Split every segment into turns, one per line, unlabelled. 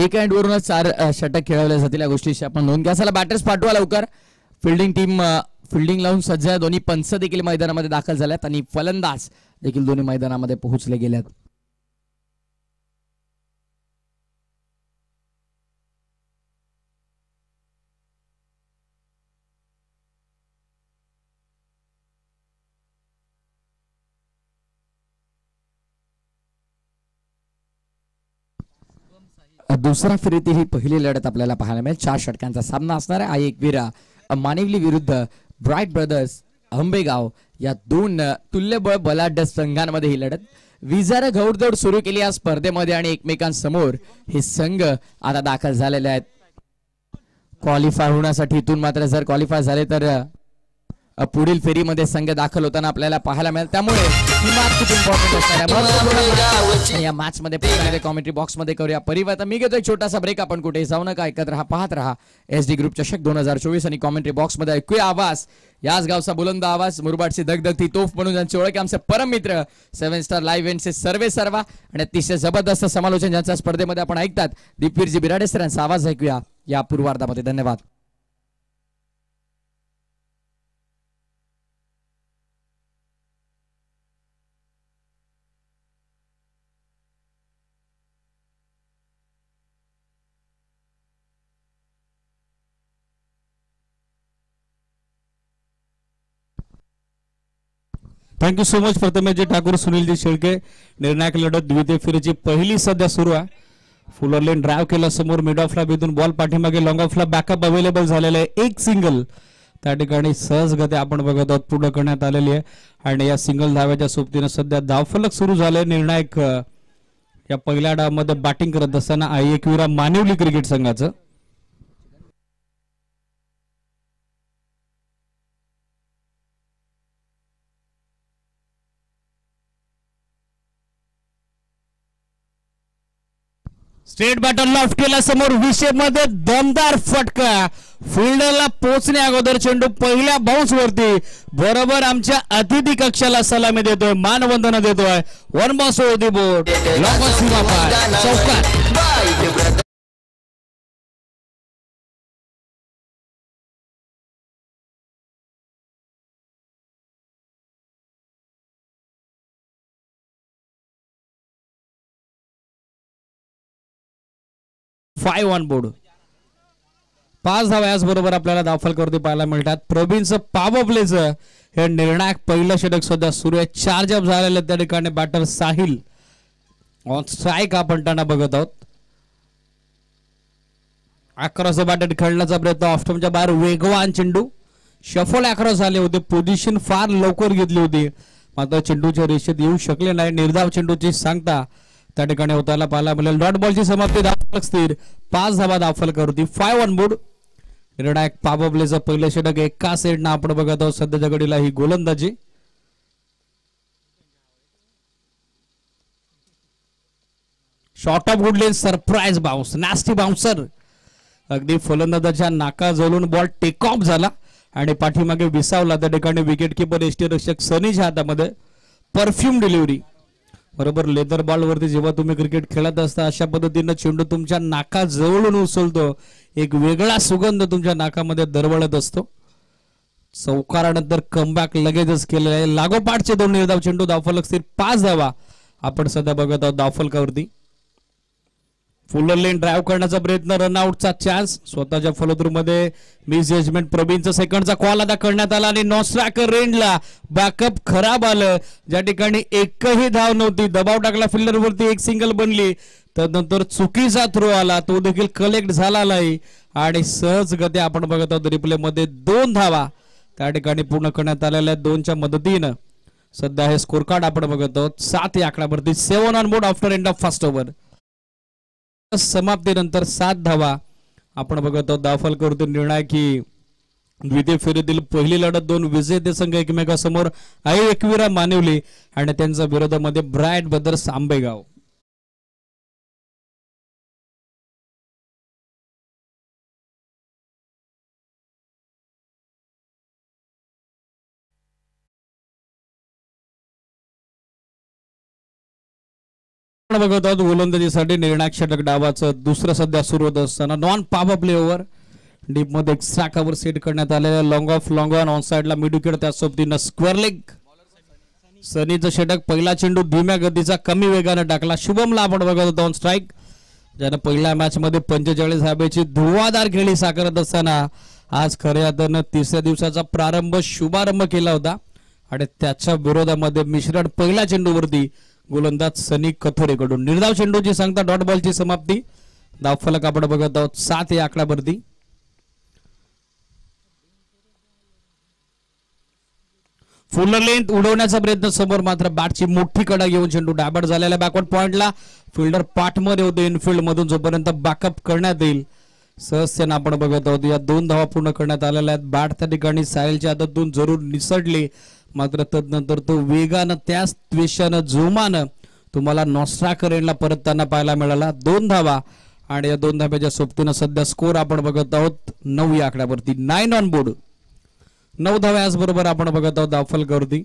एक एंड वरूनच 4 षटक खेळवले जातील या गोष्टीची आपण नोंद घ्या. चला बॅटर्स पाठवा लवकर. फिल्डिंग टीम फिल्डिंग लावून सज्ज आहे. दोन्ही पंच देखील मैदानामध्ये दाखल झाल्यात आणि फलंदाज देखील दोन्ही मैदानामध्ये पोहोचले गेलेत. दुसरा फेरीतील ही पहिली लढत आपल्याला पाहायला मिळेल. 4 षटकांचा सामना असणार आहे. आई एकविरा मानिवली विरुद्ध ब्राईट ब्रदर्स आंबेगाव या दोन तुल्यबळ बलाढ्य संघांमध्ये ही लढत. विजारा घौडदौड सुरू केली या स्पर्धेमध्ये आणि एकमेकांसमोर हे संघ आता दाखल झालेले आहेत. क्वालिफाय होण्यासाठी इथून मात्र जर क्वालिफाय झाले तर पुढील फेरीमध्ये संघ दाखल होताना आपल्याला पाहायला मिळेल. त्यामुळे ही मॅच खूप इम्पॉर्टंट असणार आहे. या मॅच मध्ये कॉमेंट्री बॉक्स मध्ये करूया परिवर्तन. मी घेतोय छोटासा ब्रेक. आपण कुठे जाऊ नका, ऐकत राहा, पाहत राहा SD ग्रुप चषक 2024 आणि कॉमेंट्री बॉक्स मध्ये ऐकूया आवाज, याच गावचा बुलंद आवाज, मुरबाडची दगदगती तोफ म्हणून ज्यांची ओळख आमचे परम मित्र 7 स्टार लाईव्ह इव्हेंटचे सर्वा आणि अतिशय जबरदस्त समालोचन ज्यांच्या स्पर्धेमध्ये आपण ऐकतात दीपवीरजी बिराडे सरांचा आवाज ऐकूया या पूर्वार्धामध्ये. धन्यवाद.
थँक्यू सो मच प्रथमेशजी ठाकूर, सुनीलजी शेळके. निर्णायक लढत द्वितीय फेरीची पहिली सध्या सुरू आहे. फुलर लेन ड्राईव्ह केला समोर, मिड ऑफला बिथून बॉल पाठीमागे, लॉंग ऑफला बॅकअप अवेलेबल झालेला आहे. एक सिंगल त्या ठिकाणी सहजगती आपण बघत आहोत पूर्ण करण्यात आलेली आहे आणि या सिंगल धाव्याच्या सोबतीनं सध्या धावफलक सुरू झाले. निर्णायक या पहिल्या डावामध्ये बॅटिंग करत असताना आई एकविरा मानिवली क्रिकेट संघाचं. स्ट्रेट बॅटर लॉफ्ट केला समोर, विषयमध्ये दमदार फटका. फिल्डरला पोहोचणे अगोदर चेंडू पहिल्या बाउन्स वरती बरोबर आमच्या अतिथी कक्षाला सलामी देतोय, मानवंदना देतोय. One bounce over the board, long on सीमा पार, चौकार. 5 ऑन बोर्ड. 5 धावा याचबरोबर आपल्याला धावफलकावरती पाहायला मिळतात. प्रवीणचं पॉवर प्लेचं हे निर्णायक पहिलं षटक सुद्धा सुरू आहे. चार्ज अप झालेलं त्या ठिकाणी बॅटर साहिल ऑन स्ट्राईक आपण त्यांना बघत आहोत. अक्रॉस द बॅटर खेळण्याचा प्रयत्न, ऑफस्टमच्या बाहेर वेगवान चेंडू, शफल अक्रॉस झाले होते, पोझिशन फार लवकर घेतली होती मात्र चेंडूच्या रेषेत येऊ शकले नाही. निर्धाव चेंडूची सांगता त्या ठिकाणी होताना पाहायला मिळेल. डॉट बॉलची समाप्ती, धावफलक स्थिर, 5 धावा धावफलकावरती. 5 ऑन बोर्ड. निर्णायक पॉवर प्लेचं पहिलं षटक एका सेटनं आपण बघत आहोत. सध्याच्या घडीला ही गोलंदाजी. Short of good lane, surprise bounce, nasty bouncer. अगदी फलंदाजाच्या नाकाजवळून बॉल टेक ऑफ झाला आणि पाठीमागे विसावला. त्या ठिकाणी विकेट किपर यष्टीरक्षक सनीच्या हातामध्ये परफ्यूम डिलिव्हरी. बरोबर लेदर बॉल वरती जेव्हा तुम्ही क्रिकेट खेळत असता अशा पद्धतीनं चेंडू तुमच्या नाकाजवळून उसळतो, एक वेगळा सुगंध तुमच्या नाकामध्ये दरवळत असतो. चौकारानंतर कमबॅक लगेचच केलेला आहे. लागोपाठचे 2 निर्धाव चेंडू, धावफलक स्थिर, 5 धावा आपण सध्या बघत आहोत धावफलकावरती. फुलर लेन ड्राईव्ह करण्याचा प्रयत्न, रनआउटचा चान्स, स्वतःच्या फॉलोथ्रू मध्ये मिस जजमेंट. प्रवीणचा सेकंडचा कॉल आता करण्यात आला आणि नॉन स्ट्रायकर रेंजला बॅकअप खराब आलं. ज्या ठिकाणी एकही धाव नव्हती, दबाव टाकला फिल्डर वरती, एक सिंगल बनली. त्यानंतर चुकीचा थ्रो आला, तो देखील कलेक्ट झाला नाही आणि सहज गती आपण बघत आहोत रिप्ले मध्ये 2 धावा त्या ठिकाणी पूर्ण करण्यात आलेल्या आहेत. 2च्या मदतीनं सध्या हे स्कोर कार्ड आपण बघत आहोत. 7 या आकड्यावरती. 7 on board after end of first over. समाप्तीनंतर 7 धावा आपण बघत आहोत धावफलकावरती. निर्णायक ही द्वितीय फेरीतील पहिली लढत. 2 विजेते संघ एकमेकांसमोर, आई एकविरा मानिवली आणि त्यांच्या विरोधामध्ये ब्राईट ब्रदर्स आंबेगाव. बघत आहोत गोलंदाजीसाठी निर्णायक षटक डावाचं दुसरं सध्या सुरू होत असताना non power play over deep मध्ये एक्स्ट्रा कव्हर सेट करण्यात आलेला लॉंग ऑफ लॉंग ऑन साइडला मिड विकेट त्या सोबतीनं स्क्वेअर लेग सनीचं षटक पहिला चेंडू धीम्या गतीचा कमी वेगाने टाकला शुभमला आपण बघत होतो ऑन स्ट्राईक ज्यानं पहिल्या मॅच मध्ये 45 धाब्याची धुवाधार खेळी साकारत असताना आज खऱ्या अर्थानं तिसऱ्या दिवसाचा शुभारंभ केला होता आणि त्याच्या विरोधामध्ये मिश्रण पहिल्या चेंडूवरती गोलंदाज सनी कथोरेकडून निर्धाव चेंडूची सांगता डॉट बॉलची समाप्ती धावफलक आपण बघत आहोत 7 या आकड्यावरती फुल लेंथ उडवण्याचा प्रयत्न समोर मात्र बॅटची मोठी कडा घेऊन चेंडू डायबर्ट झालेला बॅकवर्ड पॉइंटला फिल्डर पाठमध्ये होते इनफिल्ड मधून जोपर्यंत बॅकअप करण्यात येईल सहजतेने आपण बघत आहोत या 2 धावा पूर्ण करण्यात आलेल्या आहेत बॅट त्या ठिकाणी सायलच्या हातातून जरूर निसटली मात्र तदनंतर तो वेगानं त्याच त्वेषानं जोमानं तुम्हाला नॉस्ट्राकरेनला परतताना पाहायला मिळाला 2 धावा आणि या 2 धाब्याच्या सोबतीनं सध्या स्कोर आपण बघत आहोत 9 या आकड्यावरती 9 ऑन बोर्ड 9 धाव्या याचबरोबर आपण बघत आहोत धावफलकावरती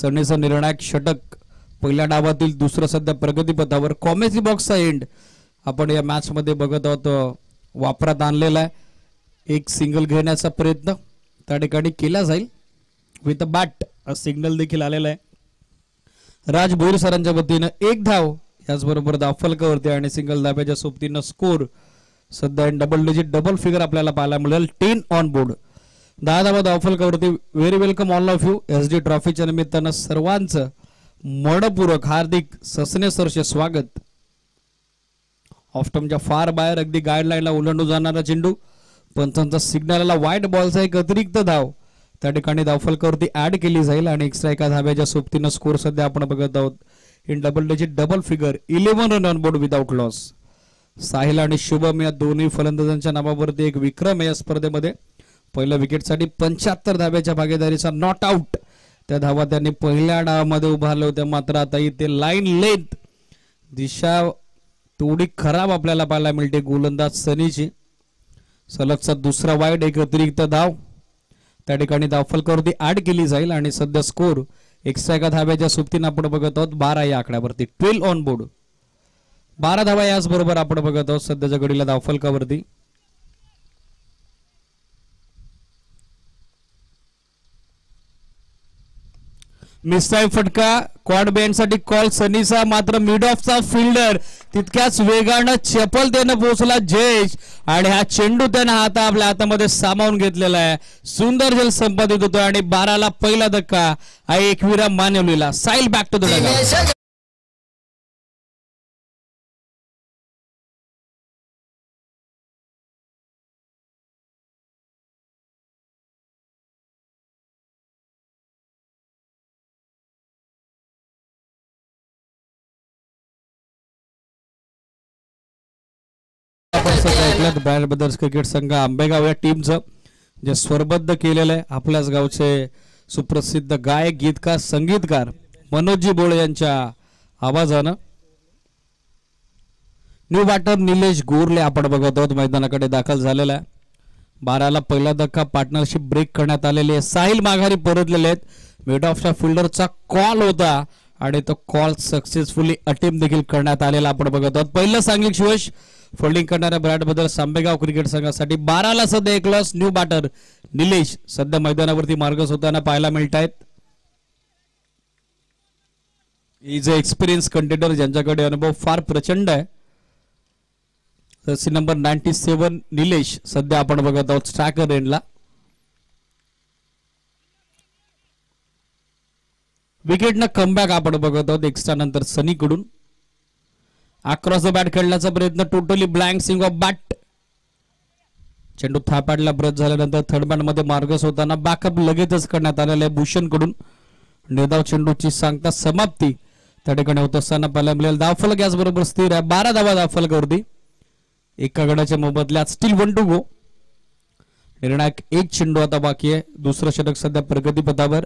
सनीचं निर्णायक षटक पहिल्या डावातील दुसरं सध्या प्रगतीपथावर कॉमेसी बॉक्सचा एंड आपण या मॅच मध्ये बघत आहोत वापरात आणलेला आहे एक सिंगल घेण्याचा प्रयत्न त्या ठिकाणी केला जाईल विथ अ बॅट सिग्नल देखील आलेला आहे राज भोईर सरांच्या वतीनं 1 धाव याचबरोबर धावफलकावरती आणि सिंगल धाब्याच्या सोबतीनं स्कोर सध्या डबल डिजिट डबल फिगर आपल्याला पाहायला मिळेल 10 ऑन बोर्ड 10 धावा धावफलकावरती very welcome all of you SD ट्रॉफीच्या निमित्तानं सर्वांचं मनपूर्वक हार्दिक ससने सरचे स्वागत ऑफस्टमच्या फार बाहेर अगदी गाईडलाईनला ओलांडून जाणारा चेंडू पंचांचा सिग्नल आला व्हाईट बॉलचा एक अतिरिक्त धाव त्या ठिकाणी धावफलकावरती ऍड केली जाईल आणि एक्स्ट्रा एका धाब्याच्या सोबतीनं स्कोर सध्या आपण बघत आहोत in double digit double figure 11 run on board without loss Sahil आणि शुभम या दोन्ही फलंदाजांच्या नावावरती एक विक्रम आहे या स्पर्धेमध्ये पहिल्या विकेटसाठी 75 धाब्याच्या भागीदारीचा नॉट आउट त्या धावा त्यांनी पहिल्या डावामध्ये उभारल्या होत्या मात्र आता इथे लाईन लेंथ दिशा थोडी खराब आपल्याला पाहायला मिळते गोलंदाज सनीची सलगचा दुसरा वाईड एक अतिरिक्त धाव त्या ठिकाणी धावफलकावरती ऍड केली जाईल आणि सध्या स्कोर एक्स्ट्रा एका धाब्याच्या सोबतीनं आपण बघत आहोत 12 या आकड्यावरती 12 ऑन बोर्ड 12 धावा याचबरोबर आपण बघत आहोत सध्याच्या घडीला धावफलकावरती मिसटाईम फटका क्वाड बँड साठी कॉल सनीचा मात्र मिड ऑफचा फिल्डर तितक्याच वेगानं चपलतेनं पोहोचला जयेश आणि हा चेंडू त्यानं आपल्या हातामध्ये सामावून घेतलेला आहे सुंदर जल संपादित होतो आणि 12ला पहिला धक्का एकविरा मानवलीला Sahil back to the dugout brand brothers cricket संघ आंबेगाव या टीमचं जे स्वरबद्ध केलेलं आहे आपल्याच गावचे सुप्रसिद्ध गायक गीतकार संगीतकार मनोजी बोळे यांच्या आवाजानं न्यू बॅटर निलेश गोरले आपण बघत आहोत मैदानाकडे दाखल झालेला आहे 12ला पहिला धक्का पार्टनरशिप ब्रेक करण्यात आलेली आहे साहिल माघारी परतलेले आहेत मिड ऑफच्या फिल्डरचा कॉल होता आणि तो कॉल सक्सेसफुली अटेम्प्ट देखील करण्यात आलेला आपण बघत आहोत पहिलं सांघिक शिवश फोल्डिंग करणाऱ्या ब्रँड ब्रदर्स आंबेगाव क्रिकेट संघासाठी 12ला सध्या एक लॉस न्यू बॅटर निलेश सध्या मैदानावरती मार्गस्थ होताना पाहायला मिळत आहेत इज अ एक्सपिरियन्स कंटेंडर ज्यांच्याकडे अनुभव फार प्रचंड आहे जर्सी नंबर 97 निलेश सध्या आपण बघत आहोत स्ट्रायकर एंडला विकेटनं कमबॅक आपण बघत आहोत एक्स्ट्रा नंतर सनीकडून अक्रॉस द बॅट खेळण्याचा प्रयत्न टोटली ब्लँक सिंग ऑफ बॅट चेंडू थापाडला ब्रश झाल्यानंतर थर्ड बॅट मध्ये मार्गस्थ होताना बॅकअप लगेचच करण्यात आलेला आहे भूषण कडून निर्धाव चेंडूची सांगता समाप्ती त्या ठिकाणी होत असताना पाहायला मिळेल धावफलक याचबरोबर स्थिर आहे 12 धावा धावफलकावरती एका गडाच्या मोबदल्यात स्टील 1 टू गो निर्णायक एक चेंडू आता बाकी आहे दुसरं षटक सध्या प्रगतीपथावर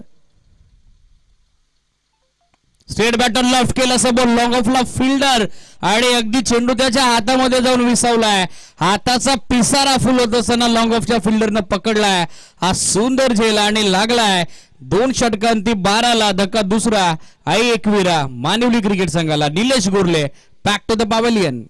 स्ट्रेट बॅटर लेफ्ट केला समोर लॉंग ऑफला फिल्डर आणि अगदी चेंडू त्याच्या हातामध्ये जाऊन विसावलाय हाताचा पिसारा फुल होत असताना लॉंग ऑफच्या फिल्डरनं पकडलाय हा सुंदर झेल आणि लागलाय 2 षटकांती 12ला धक्का दुसरा आई एकविरा मानिवली क्रिकेट संघाला. Nilesh Gorle back to the pavilion.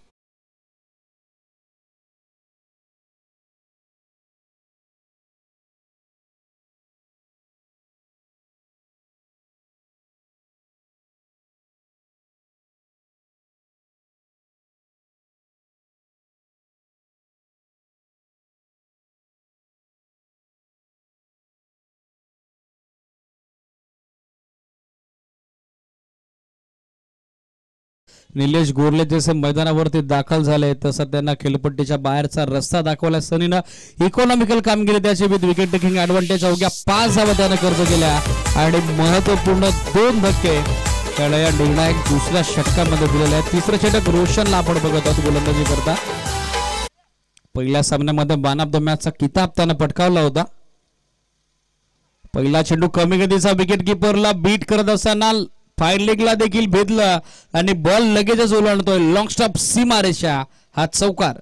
Nilesh Gorle जसे मैदानावरती दाखल झाले तसं त्यांना खेळपट्टीच्या बाहेरचा रस्ता दाखवला. सनीनं इकॉनॉमिकल कामगिरी त्याची विकेट टेकिंग ऍडव्हान्टेज अवघ्या 5 धावा त्यानं खर्च केल्या आणि महत्वपूर्ण 2 धक्के त्याला या निर्णायक दुसऱ्या षटकामध्ये दिलेले आहेत. तिसरं षटक रोशनला आपण बघत आहोत गोलंदाजी करता. पहिल्या सामन्यामध्ये मॅन ऑफ द मॅचचा किताब त्यानं पटकावला होता. पहिला चेंडू कमी गतीचा विकेट किपरला बीट करत असताना फायर लेगला देखील भेदला आणि बॉल लगेचच ओलांडतोय. लॉंग स्टॉप सीमारेषा हा चौकार.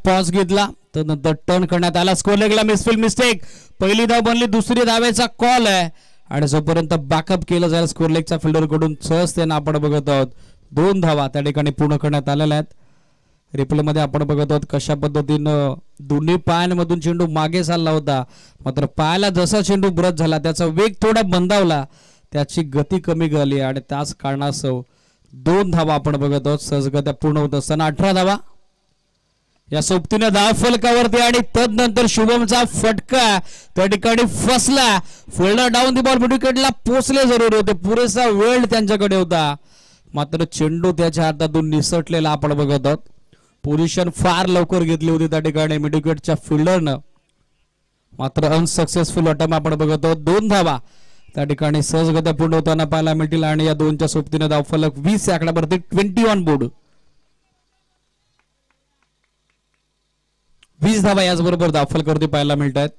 पॉज घेतला तर नंतर टर्न करण्यात आला. स्कोर लेगला मिसफिल्ड मिस्टेक. पहिली धाव बनली. दुसरी धावेचा कॉल आहे आणि जोपर्यंत बॅकअप केलं जाईल स्कोर लेगच्या फिल्डर कडून सहज त्यांना आपण बघत आहोत. 2 धावा त्या ठिकाणी पूर्ण करण्यात आलेल्या आहेत. रिप्ले मध्ये आपण बघत आहोत कशा पद्धतीनं दोन्ही पायांमधून चेंडू मागे चालला होता. मात्र पायाला जसा चेंडू ब्रश झाला त्याचा वेग थोडा मंदावला, त्याची गती कमी झाली आणि त्याच कारणास्तव 2 धावा आपण बघत आहोत. सहजगत्या पूर्ण होत असताना 18 धावा या सोबतीने धाव फलकावरती आणि तदनंतर शुभमचा फटका त्या ठिकाणी फसला. Fielder down the ball mid विकेटला पोचले जरूर होते. पुरेसा वेळ त्यांच्याकडे होता मात्र चेंडू त्याच्या हातातून निसटलेला आपण बघत आहोत. पोझिशन फार लवकर घेतली होती त्या ठिकाणी मिड विकेटच्या फिल्डरनं मात्र अनसक्सेसफुल अटेम्प्ट आपण बघत आहोत. 2 धावा त्या ठिकाणी सहजगत्या पूर्ण होताना पाहायला मिळतील आणि या 2च्या सोबतीने धाव फलक 20 या आकड्यावरती 20 ऑन बोर्ड. 20 धावा याचबरोबर धावफलकावरती पाहायला मिळत आहेत.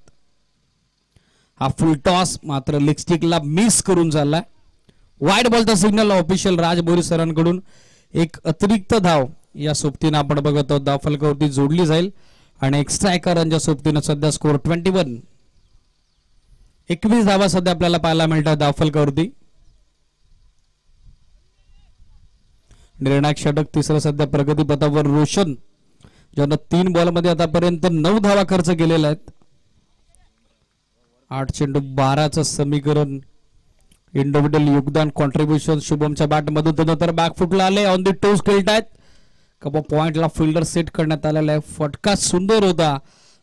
हा फुल टॉस मात्र लेग स्टिकला मिस करून झालाय. वाईड बॉलचा सिग्नल ऑफिशियल राज बोरी सरांकडून एक अतिरिक्त धाव या सोबतीनं आपण बघत आहोत धावफलकावरती जोडली जाईल आणि एक स्ट्रायकरांच्या सोबतीनं सध्या स्कोर 21. 21 धावा सध्या आपल्याला पाहायला मिळतात धावफलकावरती. निर्णायक षटक तिसरं सध्या प्रगतीपथावर रोशन ज्यानं 3 बॉलमध्ये आतापर्यंत 9 धावा खर्च केलेल्या आहेत. 8 चेंडू 12चं समीकरण इंडिव्हिज्युअल योगदान कॉन्ट्रीब्युशन शुभमच्या बॅटमधून तर बॅकफुटला आले. ऑन दी टोज खेळतायत. कप पॉइंटला फिल्डर सेट करण्यात आलेला आहे. फटका सुंदर होता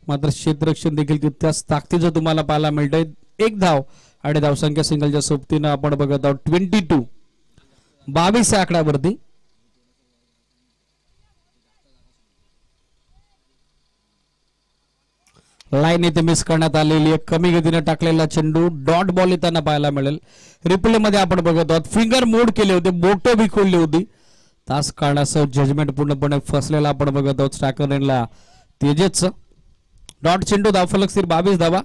मात्र क्षेत्ररक्षण देखील तितक्याच ताकदीचं तुम्हाला पाहायला मिळतंय. 1 धाव आणि धावसंख्या सिंगलच्या सोबतीनं आपण बघत आहोत 22. 22 या आकड्यावरती. लाईन इथे मिस करण्यात आलेली आहे. कमी गतीने टाकलेला चेंडू डॉट बॉल येताना पाहायला मिळेल. रिप्ले मध्ये आपण बघत आहोत फिंगर मोड केले होते, बोट विखुरली होती, तास कारणास्तव जजमेंट पूर्णपणे फसलेला आपण बघत आहोत. स्ट्रायकरला तेजच डॉट चेंडू धावफलक स्थिर 22 धावा.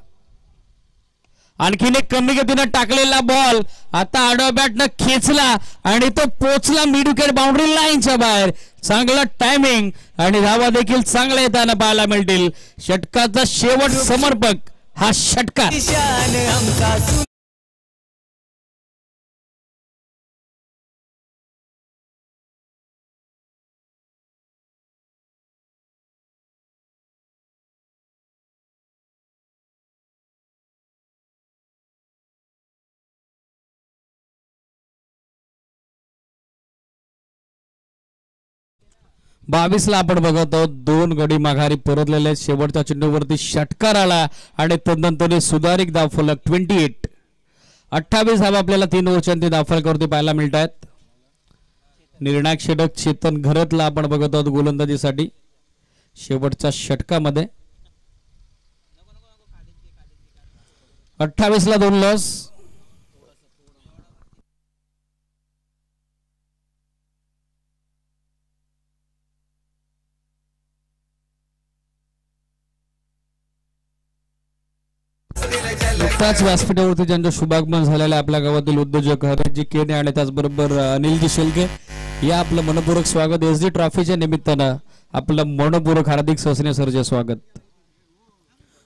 आणखीन एक कमी गतीनं टाकलेला बॉल आता आडव्या बॅटनं खेचला आणि तो पोचला मिड विकेट बाउंड्री लाईनच्या बाहेर. चांगला टायमिंग आणि धावा देखील चांगल्या येताना पाहायला मिळतील. षटकाचा शेवट समर्पक हा षटकार. बावीसला आपण बघत आहोत 2 गडी माघारी परतलेले. शेवटच्या चेंडूवरती षटकार आला आणि तदनंतर सुधारित धावफलक 28. 28 धावा आपल्याला 3 ओव्हरच्या धावफलकावरती पाहायला मिळत आहेत. निर्णायक षटक चेतन घरतला आपण बघत आहोत गोलंदाजीसाठी शेवटच्या षटकामध्ये. 28 ला 2 लॉस. नुकताच व्यासपीठावरती ज्यांचं शुभागमन झालेलं आहे आपल्या गावातील उद्योजक हरजी केने आणि त्याचबरोबर अनिलजी शेलके या आपलं मनपूर्वक स्वागत. SD ट्रॉफीच्या निमित्तानं आपलं मनपूर्वक हार्दिक सहसने सरचे स्वागत.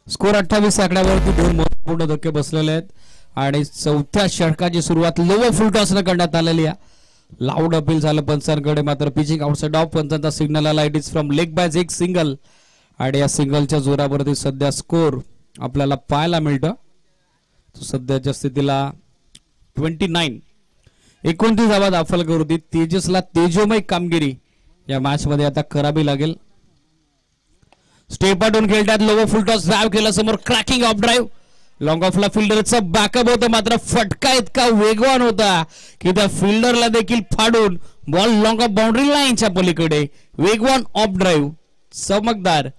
स्कोर 28 आकड्यावरती दोन महत्वपूर्ण धक्के बसलेले आहेत आणि चौथ्या षटकाची सुरुवात लोवर फुल टॉसनं करण्यात आलेली आहे. लाऊड अपील झालं पंचांकडे, मात्र पिचिंग आउटसाइड ऑफ पंचांचा सिग्नल आला. It is from leg bye एक सिंगल आणि या सिंगलच्या जोरावरती सध्या स्कोर आपल्याला पाहायला मिळतं. सध्याच्या स्थितीला 29 धावा दाखल करू. तेजसला तेजोमय कामगिरी या मॅच मध्ये आता करावी लागेल. स्टेप आउटून खेळतात, लोवर फुल टॉस ड्राइव्ह केला, समोर क्रॅकिंग ऑफ ड्राइव्ह, लॉंग ऑफला फिल्डरचा बॅकअप होता, मात्र फटका इतका वेगवान होता की त्या फिल्डरला देखील फाडून बॉल लॉंग ऑफ बाउंड्री लाईनच्या पलीकडे. वेगवान ऑफ ड्राइव्ह, चमकदार.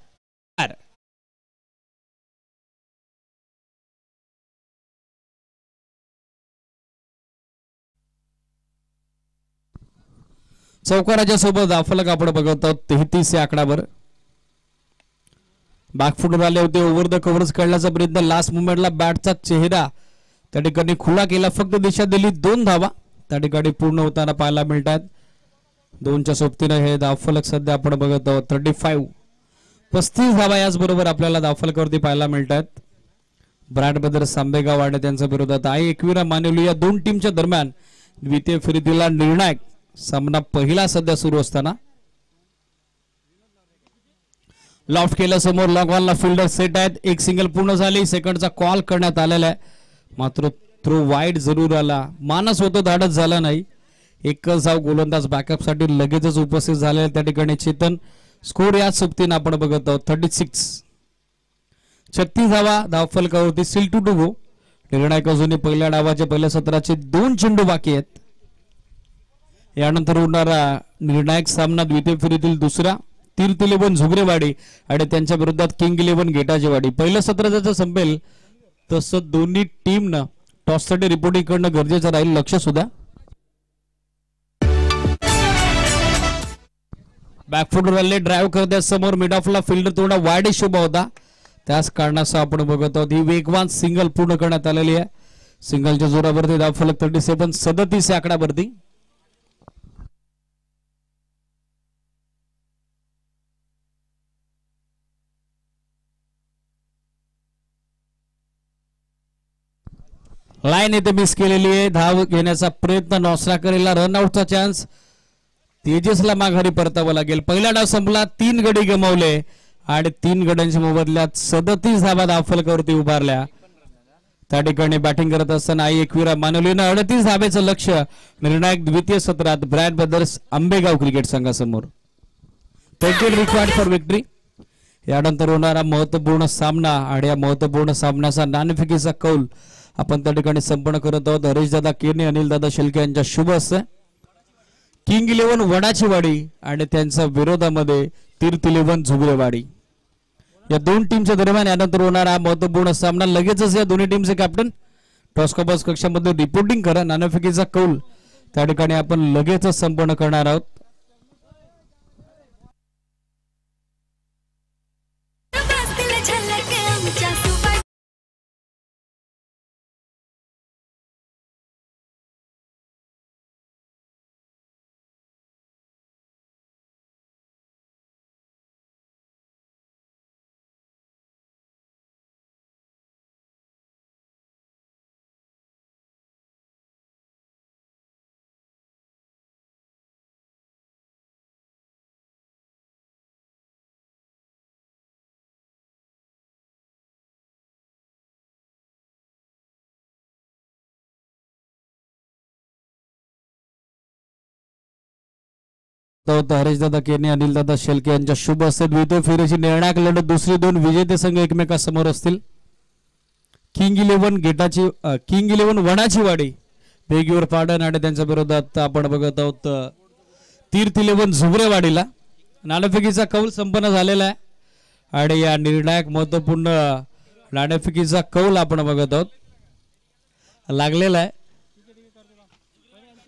चौकाराच्या सोबत दाफलक आपण बघत आहोत 33 या आकड्यावर. बॅकफुटवर आले होते, ओव्हर द कव्हर्स काढण्याचा प्रयत्न, लास्ट मुमेंटला बॅटचा चेहरा त्या ठिकाणी खुला केला, फक्त दिशा दिली. 2 धावा त्या ठिकाणी पूर्ण होताना पाहायला मिळतात. 2च्या सोबतीनं हे दाफलक सध्या आपण बघत आहोत. 35 धावा याचबरोबर आपल्याला दाफलकवरती पाहायला मिळतात. ब्रॅड ब्रदर्स आंबेगाव आणि त्यांच्या विरोधात एकविरा मानवली या दोन टीमच्या दरम्यान द्वितीय फेरीतीला निर्णायक सामना पहिला सध्या सुरू असताना लॉफ्ट केलं, समोर लॉंगॉनला फिल्डर सेट आहेत. एक सिंगल पूर्ण झाली, सेकंडचा कॉल करण्यात आलेला आहे, मात्र थ्रो वाईड जरूर आला. मानस होतो, धाडस झाला नाही. एकच धाव गोलंदाज बॅकअप साठी लगेचच उपस्थित झाले त्या ठिकाणी चेतन. स्कोर याच सोबतीनं आपण बघत आहोत 36 धावा धावफलकावरती. Still to go. निर्णायक अजूनही पहिल्या डावाच्या पहिल्या सत्राचे 2 चेंडू बाकी आहेत. यानंतर होणारा निर्णायक सामना द्वितीय फेरीतील दुसरा तीर्थ 11 झुगरेवाडी आणि त्यांच्या विरोधात किंग 11 गेटाचेवाडी. पहिलं सत्र जसं संपेल तसं दोन्ही टीमनं टॉससाठी रिपोर्टिंग करणं गरजेचं राहील. लक्ष सुद्धा बॅकफुटवर आले, ड्राईव्ह करत समोर मिड ऑफला फिल्डर थोडा वाईड शोभा होता, त्याच कारणासह आपण बघत आहोत. ही वेगवान सिंगल पूर्ण करण्यात आलेली आहे. सिंगलच्या जोरावरती धावफलक 37 या आकड्यावरती. लाईन इथे मिस केलेली आहे. धाव घेण्याचा प्रयत्न नॉसरा करेला, रनआउटचा चान्स. तेजसला माघारी परतावं लागेल. पहिला डाव संपला, 3 गडी गमावले आणि 3 गड्यांच्या मोबदल्यात 37 धावा धावफलकावरती उभारल्या. त्या ठिकाणी बॅटिंग करत असताना एकविरा मानवलीनं 38 धावेचं लक्ष निर्णायक द्वितीय सत्रात ब्रॅड ब्रदर्स आंबेगाव क्रिकेट संघासमोर. Required for victory. यानंतर होणारा महत्वपूर्ण सामना आणि या महत्वपूर्ण सामन्याचा नाणेफेकीचा कौल आपण त्या ठिकाणी संपन्न करत आहोत. हरीशदादा केने, अनिलदादा शेलके यांच्या शुभ हस्ते. किंग 11 वडाचीवाडी आणि त्यांच्या विरोधामध्ये तीर्थ 11 झुगरेवाडी या दोन टीमच्या दरम्यान यानंतर होणारा महत्वपूर्ण सामना. लगेचच या दोन्ही टीमचे कॅप्टन टॉसकॉपर्स कक्षामध्ये रिपोर्टिंग करा. नाणेफेकीचा कौल त्या ठिकाणी आपण लगेचच संपन्न करणार आहोत. हरीशदादा केने, अनिलदादा शेलके यांच्या शुभ हस्ते द्वितीय फेरीची निर्णायक लढत. दुसरी 2 विजेते संघ एकमेकांसमोर असतील. किंग 11 वडाचीवाडी बेगीवर पाडण आणि त्यांच्या विरोधात आपण बघत आहोत तीर्थ 11 झुगरेवाडीला. नाणेफेकीचा कौल संपन्न झालेला आहे आणि या निर्णायक महत्वपूर्ण नाणेफेकीचा कौल आपण बघत आहोत लागलेला आहे.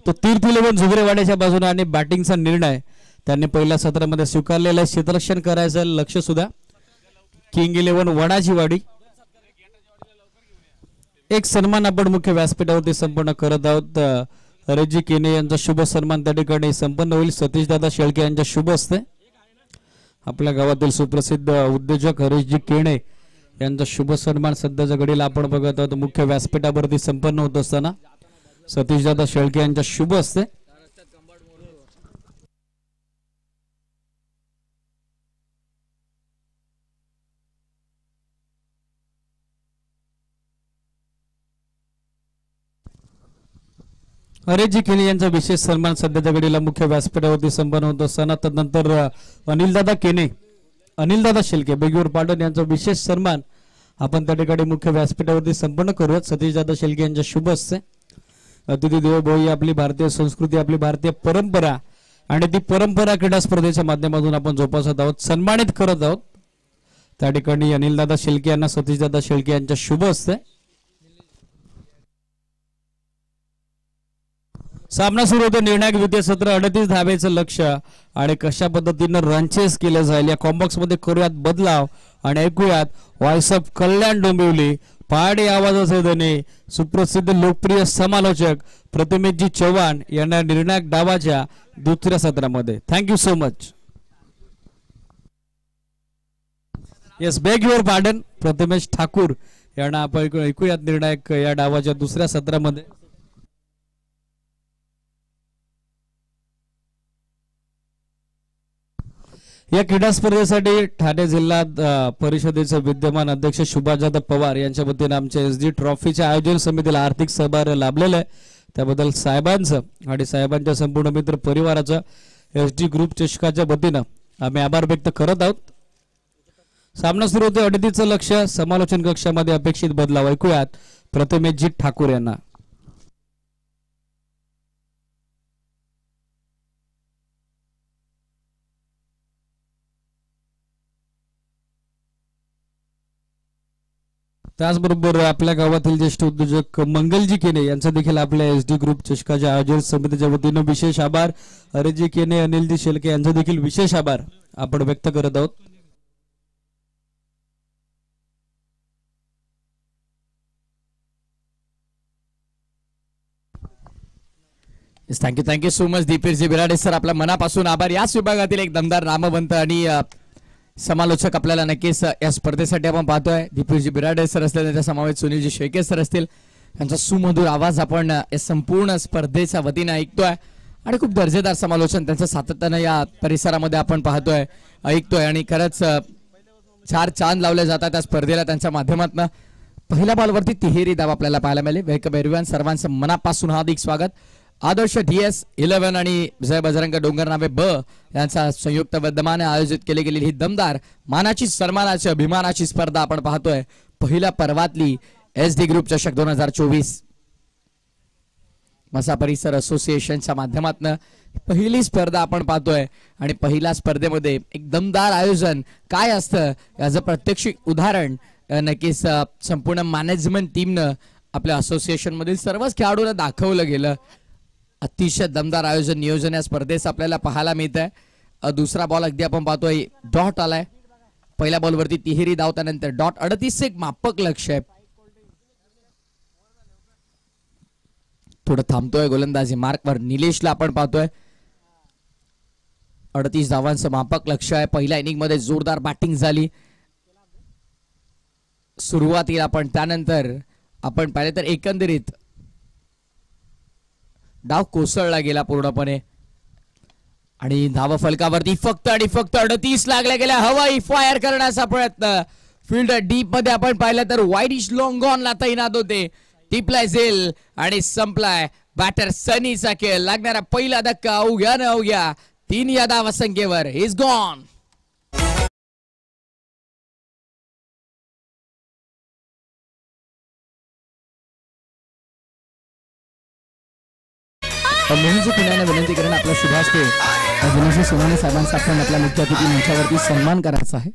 तो तीर्थ 11 झुगरेवाड्याच्या बाजूने आणि बॅटिंगचा निर्णय त्यांनी पहिल्या सत्रामध्ये स्वीकारलेला आहे. क्षेत्ररक्षण करायचं लक्ष सुद्धा किंग 11 वडाचीवाडी. एक सन्मान आपण मुख्य व्यासपीठावरती संपन्न करत आहोत. हरेजी केने यांचा शुभ सन्मान त्या ठिकाणी संपन्न होईल. सतीशदादा शेळके यांच्या शुभ हस्ते आपल्या गावातील सुप्रसिद्ध उद्योजक हरेशजी केणे यांचा शुभ सन्मान सध्याच्या घडीला आपण बघत आहोत मुख्य व्यासपीठावरती संपन्न होत असताना सतीशदादा शेळके यांच्या शुभ हस्ते. हरेशजी केने यांचा विशेष सन्मान सध्याच्या घडीला मुख्य व्यासपीठावरती संपन्न होत असताना तदनंतर अनिलदादा केने अनिलदादा शेळके बेगीवर पाटण यांचा विशेष सन्मान आपण त्या ठिकाणी मुख्य व्यासपीठावरती संपन्न करूयात. सतीशदादा शेळके यांच्या शुभ हस्ते. अतिथी देवो भव ही आपली भारतीय संस्कृती आपली भारतीय परंपरा आणि ती परंपरा क्रीडा स्पर्धेच्या माध्यमातून आपण जोपासत आहोत सन्मानित करत आहोत. त्या ठिकाणी अनिलदादा शेळके यांना सतीशदादा शेळके यांच्या शुभ हस्ते. सामना सुरू होतो. निर्णायक द्वितीय सत्र 38 धावेचं लक्ष्य आणि कशा पद्धतीनं रनचेस केले जाईल या कॉम्बॉक्स मध्ये करूयात बदलाव आणि ऐकूयात व्हॉइस ऑफ कल्याण डोंबिवली पहाडी आवाजाचे धने सुप्रसिद्ध लोकप्रिय समालोचक प्रतिमेशजी चव्हाण यांना निर्णायक डावाच्या दुसऱ्या सत्रामध्ये. Thank you so much. Yes beg your pardon Pratimesh Thakur यांना आपण ऐकूयात निर्णायक या डावाच्या दुसऱ्या सत्रामध्ये. या क्रीडा स्पर्धेसाठी ठाणे जिल्हा परिषदेचे विद्यमान अध्यक्ष सुभाषदादा पवार यांच्या वतीने आमच्या SD ट्रॉफीच्या आयोजन समितीला आर्थिक सहकार्य लाभलेलं आहे. त्याबद्दल साहेबांचं आणि साहेबांच्या संपूर्ण मित्र परिवाराचं SD ग्रुप चषकाच्या वतीनं आम्ही आभार व्यक्त करत आहोत. सामना सुरू होते. 38चं लक्ष्य समालोचन कक्षामध्ये अपेक्षित बदलाव ऐकूयात प्रतिमेशजी ठाकूर यांना. त्याचबरोबर आपल्या गावातील ज्येष्ठ उद्योजक मंगलजी केने यांचा देखील आपल्या SD ग्रुप चषकाच्या आयोजन समितीच्या वतीनं विशेष आभार. हरेशजी केने अनिलजी शेळके यांचा देखील विशेष आभार आपण व्यक्त करत आहोत.
थँक्यू सो मच दीपेशजी बिराडे सर. आपल्या मनापासून आभार. याच विभागातील एक दमदार नामवंत आणि समालोचक आपल्याला नक्कीच या स्पर्धेसाठी आपण पाहतोय. दीपेशजी बिराडे सर असतील त्यांच्या समावेश सुनीलजी शेळके सर असतील. त्यांचा सुमधुर आवाज आपण या संपूर्ण स्पर्धेच्या वतीने ऐकतोय आणि खूप दर्जेदार समालोचन त्यांचं सातत्यानं या परिसरामध्ये आपण पाहतोय ऐकतोय आणि खरंच 4 चांद लावले जातात त्या स्पर्धेला त्यांच्या माध्यमातून. पहिल्या बॉलवरती तिहेरी धाव आपल्याला पाहायला मिळाले. Welcome everyone. सर्वांचं मनापासून हार्दिक स्वागत. आदर्श DS11 आणि जय बजरंग डोंगर नावे ब यांचा संयुक्त विद्यमाने आयोजित केली गेलेली ही दमदार मानाची सन्मानाची अभिमानाची स्पर्धा आपण पाहतोय. पहिल्या पर्वातली SD ग्रुप चषक 2024 मसा परिसर असोसिएशनच्या माध्यमातून पहिली स्पर्धा आपण पाहतोय आणि पहिल्या स्पर्धेमध्ये एक दमदार आयोजन काय असतं याचं प्रत्यक्ष उदाहरण नक्कीच संपूर्ण मॅनेजमेंट टीमनं आपल्या असोसिएशन मधील सर्वच खेळाडूंना दाखवलं गेलं. अतिशय दमदार आयोजन नियोजन या स्पर्धेस आपल्याला पाहायला मिळत आहे. दुसरा बॉल अगदी आपण पाहतोय डॉट आलाय. पहिल्या बॉलवरती तिहेरी धाव त्यानंतर डॉट. 38 एक मापक लक्ष आहे. थोडं थांबतोय गोलंदाजी मार्कवर निलेशला आपण पाहतोय. 38 धावांचं मापक लक्ष आहे. पहिल्या इनिंग मध्ये जोरदार बॅटिंग झाली सुरुवातीला पण त्यानंतर आपण पाहिले तर एकंदरीत डाव कोसळला गेला पूर्णपणे आणि धाव फलकावरती फक्त आणि फक्त 38 लागल्या गेल्या. हवाई फायर करण्याचा प्रयत्न फील्ड डीप मध्ये आपण पाहिलं तर वाईडिश लॉंग ऑनला तैनात होते. टिपलाय झेल आणि संपलाय बॅटर सनीचा खेळ. लागणारा पहिला धक्का अवघ्या न अवघ्या 3 या धावा संख्येवर. Is gone. मोहनजी पुण्याने विनंती करून आपल्या शुभास्ते दिनेश सोनाने साहेबांचा आपण आपल्या मुख्य अतिथी मंचावरती सन्मान करायचा आहे.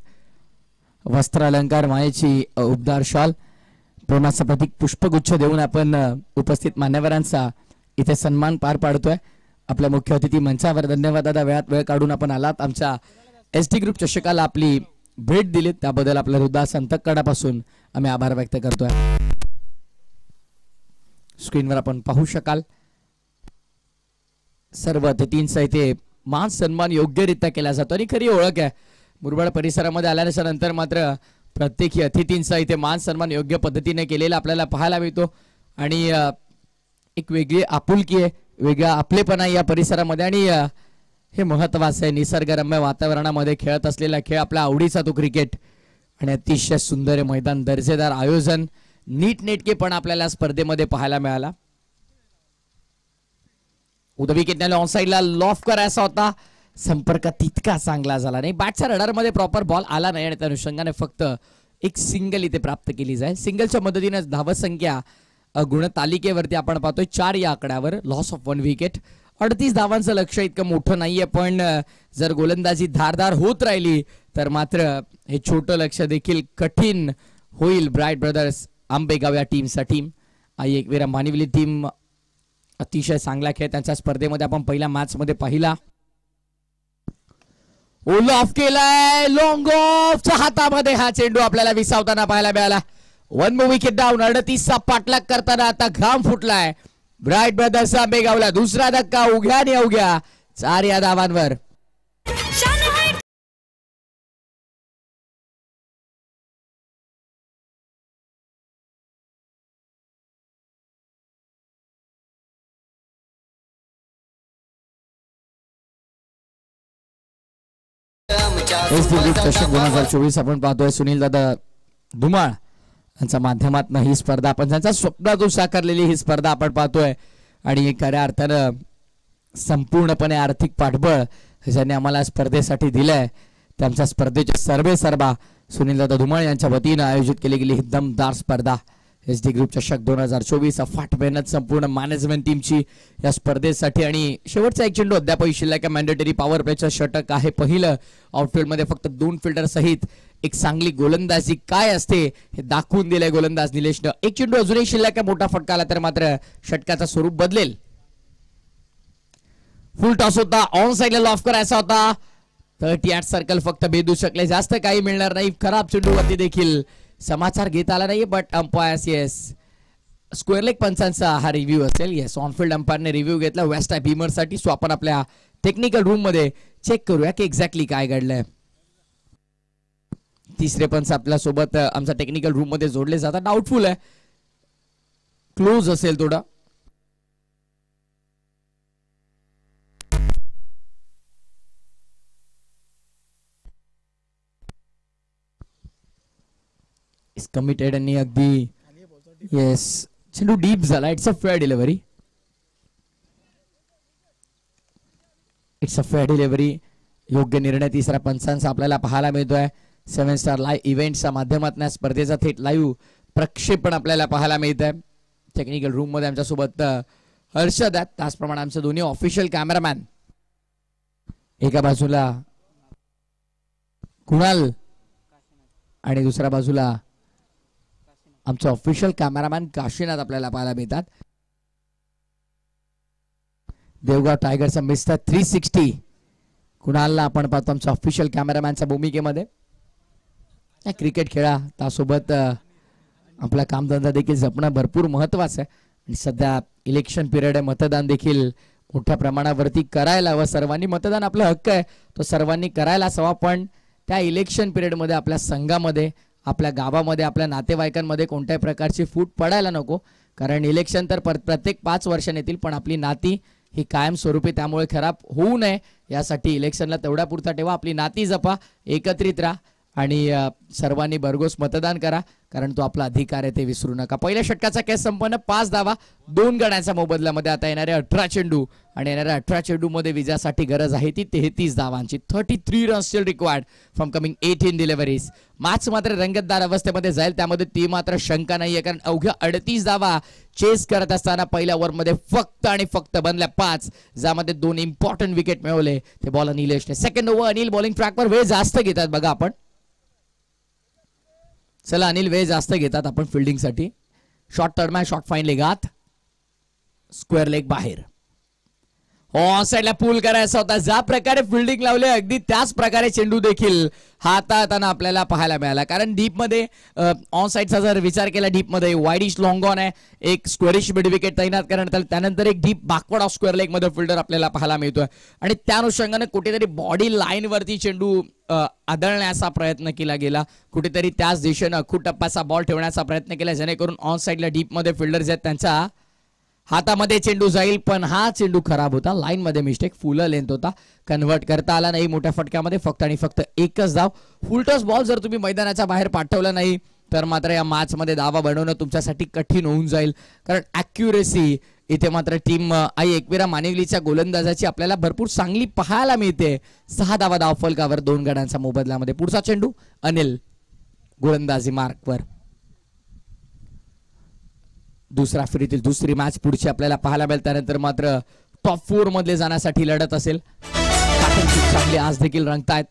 वस्त्र अलंकार मायेची उबदार शॉल प्रेमाचं प्रतीक पुष्पगुच्छ देऊन आपण उपस्थित मान्यवरांचा इथे सन्मान पार पाडतोय. आपल्या मुख्य अतिथी मंचावर धन्यवाद दादा. वेळात वेळ काढून आपण आलात आमच्या SD ग्रुप चषकाला आपली भेट दिली त्याबद्दल आपल्या हृदयाच्या अंतःकरणापासून आम्ही आभार व्यक्त करतोय. स्क्रीनवर आपण पाहू शकाल. सर्व अतिथींचा इथे मान सन्मान योग्यरित्या केला जातो आणि खरी ओळख आहे मुरबाड परिसरामध्ये आल्याच्या नंतर मात्र प्रत्येक अतिथींचा इथे मान सन्मान योग्य पद्धतीने केलेला आपल्याला पाहायला मिळतो आणि एक वेगळी आपुलकी आहे, वेगळा आपलेपणा या परिसरामध्ये आणि हे महत्वाचं आहे. निसर्गरम्य वातावरणामध्ये खेळत असलेला खेळ आपला आवडीचा तो क्रिकेट आणि अतिशय सुंदर मैदान, दर्जेदार आयोजन, नीटनेटकेपण आपल्याला स्पर्धेमध्ये पाहायला मिळाला. उद्या विकेटने ऑन साईडला लॉफ करायचा होता, संपर्क तितका चांगला झाला नाही. बॅटच्या रडारमध्ये प्रॉपर बॉल आला नाही आणि त्या अनुषंगाने फक्त एक सिंगल इथे प्राप्त केली जाईल. सिंगलच्या मदतीने धावसंख्या गुणतालिकेवरती आपण पाहतोय 4 या आकड्यावर. Loss of 1 wicket. 38 धावांचं लक्ष इतकं मोठं नाहीये, पण जर गोलंदाजी धारदार होत राहिली तर मात्र हे छोटं लक्ष देखील कठीण होईल ब्राईट ब्रदर्स आंबेगाव या टीमसाठी. एक वेळा मानिवली टीम अतिशय चांगला खेळ त्यांच्या स्पर्धेमध्ये आपण पहिल्या मॅच मध्ये पाहिला. ओल ऑफ केलाय, लॉंग ऑफच्या हातामध्ये हा चेंडू आपल्याला विसावताना पाहायला मिळाला. 1 more विकेट डाऊन. 38चा पाठलाग करताना आता घाम फुटलाय ब्राईट ब्रदर्स आंबेगावला. दुसरा धक्का उघ्या आणि अवघ्या 4 या धावांवर. चषक 2024 आपण पाहतोय. सुनील दादा धुमाळ यांच्या माध्यमातून ही स्पर्धा आपण त्यांच्या स्वप्नातून साकारलेली ही स्पर्धा आपण पाहतोय आणि खऱ्या अर्थानं संपूर्णपणे आर्थिक पाठबळ ज्यांनी आम्हाला स्पर्धेसाठी दिलंय त्यांच्या स्पर्धेचे सर्वेसर्वा सुनील दादा धुमाळ यांच्या वतीनं आयोजित केली गेली ही दमदार स्पर्धा SD ग्रुप चषक 2024. अफाट मेहनत संपूर्ण मॅनेजमेंट टीमची या स्पर्धेसाठी आणि शेवटचा एक चेंडू अद्यापही शिल्लक आहे. मॅन्डेटरी पॉवर प्लेचं षटक आहे पहिलं. आउटफील्डमध्ये फक्त 2 फिल्डर सहित एक चांगली गोलंदाजी काय असते हे दाखवून दिलंय गोलंदाज निलेशनं. एक चेंडू अजूनही शिल्लक आहे. मोठा फटका आला तर मात्र षटकाचं स्वरूप बदलेल. फुल टॉस होता, ऑन साईडला लॉफ करायचा होता. 38 सर्कल फक्त भेदू शकले, जास्त काही मिळणार नाही. खराब चेंडूवरती देखील समाचार घेता आला नाही, but umpires yes square leg पंचांचा हा रिव्ह्यू असेल. येस ऑनफिल्ड अंपायरने रिव्ह्यू घेतला वेस्ट आहे भीमरसाठी. सो आपण आपल्या टेक्निकल रूम मध्ये चेक करूया की एक्झॅक्टली काय घडलंय. तिसरे पंच आपल्या सोबत आमच्या टेक्निकल रूम मध्ये जोडले जातात. डाऊटफुल आहे, क्लोज असेल थोडा. कमिटेड आणि अगदी येस चेंडू डीप झाला. It's a fair delivery. It's a fair delivery. योग्य निर्णय तिसरा पंचांचा आपल्याला पाहायला मिळतोय. 7 स्टार लाईव्ह इव्हेंटच्या माध्यमातून स्पर्धेचा थेट लाईव्ह प्रक्षेपण आपल्याला पाहायला मिळत आहे. टेक्निकल रूम मध्ये आमच्यासोबत हर्षद आहेत, त्याचप्रमाणे आमचे दोन्ही ऑफिशियल कॅमेरामॅन, एका बाजूला कुणाल आणि दुसऱ्या बाजूला आमचे ऑफिशियल कॅमेरामॅन काशीनाथ आपल्याला पाहायला मिळतात. देवगाव टायगरचा मिस्टर 360 कुणालला आपण पाहतो आमच्या ऑफिशियल कॅमेरामॅनच्या भूमिकेमध्ये. क्रिकेट खेळा त्यासोबत आपला कामधंदा देखील जपणं भरपूर महत्वाचं आहे. आणि सध्या इलेक्शन पिरियड आहे, मतदान देखील मोठ्या प्रमाणावरती करायला हवं. सर्वांनी मतदान आपला हक्क आहे, तो सर्वांनी करायलाच हवा. पण त्या इलेक्शन पिरियडमध्ये आपल्या संघामध्ये, आपल्या गावामध्ये, आपल्या नातेवाईकांमध्ये कोणत्याही प्रकारची फूट पडायला नको. कारण इलेक्शन तर प्रत्येक 5 वर्षांनी येतील, पण आपली नाती ही कायमस्वरूपी त्यामुळे खराब होऊ नये यासाठी इलेक्शनला तेवढ्या पुरता ठेवा. आपली नाती जपा, एकत्रित राहा आणि सर्वांनी भरघोस मतदान करा, कारण तो आपला अधिकार आहे ते विसरू नका. पहिल्या षटकाचा खेळ संपन्न. 5 धावा 2 गड्यांच्या मोबदल्यामध्ये. आता येणारे 18 चेंडू आणि येणाऱ्या 18 चेंडू मध्ये विजयासाठी गरज आहे ती 33 धावांची. 33 runs still required from coming 18 deliveries. Match मात्र रंगतदार अवस्थेमध्ये जाईल, त्यामध्ये ती मात्र शंका नाहीये. कारण अवघ्या 38 धावा चेस करत असताना पहिल्या ओव्हरमध्ये फक्त आणि फक्त बनल्या 5, ज्यामध्ये 2 इम्पॉर्टंट विकेट मिळवले ते बॉल निलेशने. सेकंड ओव्हर अनिल बॉलिंग ट्रॅकवर वेळ जास्त घेतात बघा आपण. चला अनिल वेळ जास्त घेतात आपण फिल्डिंगसाठी. शॉर्ट टर्म आहे, शॉर्ट फाईन लेगात, स्क्वेअर लेग बाहेर. ऑन साईडला पूल करायचा होता. ज्या प्रकारे फिल्डिंग लावले अगदी त्याच प्रकारे चेंडू देखील हाताळताना आपल्याला पाहायला मिळाला. कारण डीप मध्ये ऑन साईडचा जर विचार केला, डीप मध्ये वाईडिश लॉंग ऑन आहे, एक स्क्वेअरिश मिड विकेट तैनात करण्यात आलं, त्यानंतर एक deep backward of square leg मध्ये फिल्डर आपल्याला पाहायला मिळतोय. आणि त्या अनुषंगाने कुठेतरी बॉडी लाईन वरती चेंडू आदळण्याचा प्रयत्न केला गेला, कुठेतरी त्याच दिशेनं खूप टप्प्याचा बॉल ठेवण्याचा प्रयत्न केला, जेणेकरून ऑन साईडला डीप मध्ये फिल्डर्स आहेत त्यांच्या हातामध्ये चेंडू जाईल. पण हा चेंडू खराब होता, लाईन मध्ये मिस्टेक, फुल लेंथ होता, कन्व्हर्ट करता आला नाही मोठ्या फटक्यामध्ये. फक्त आणि फक्त एकच धाव. फुलटॉस बॉल जर तुम्ही मैदानाच्या बाहेर पाठवला नाही तर मात्र या मॅच मध्ये दावा बनवणं तुमच्यासाठी कठीण होऊन जाईल. कारण ॲक्युरेसी इथे मात्र टीम आई एकविरा मानिवलीच्या गोलंदाजाची आपल्याला भरपूर चांगली पाहायला मिळते. 6 धावा धावफलकावर 2 गड्यांच्या मोबदल्यामध्ये. पुढचा चेंडू अनिल गोलंदाजी मार्कवर. दुसरा फेरीतील दुसरी मॅच पुढची आपल्याला पाहायला मिळेल. त्यानंतर मात्र टॉप 4 मध्ये जाण्यासाठी लढत असेल. चांगले आज देखील रंगतायत.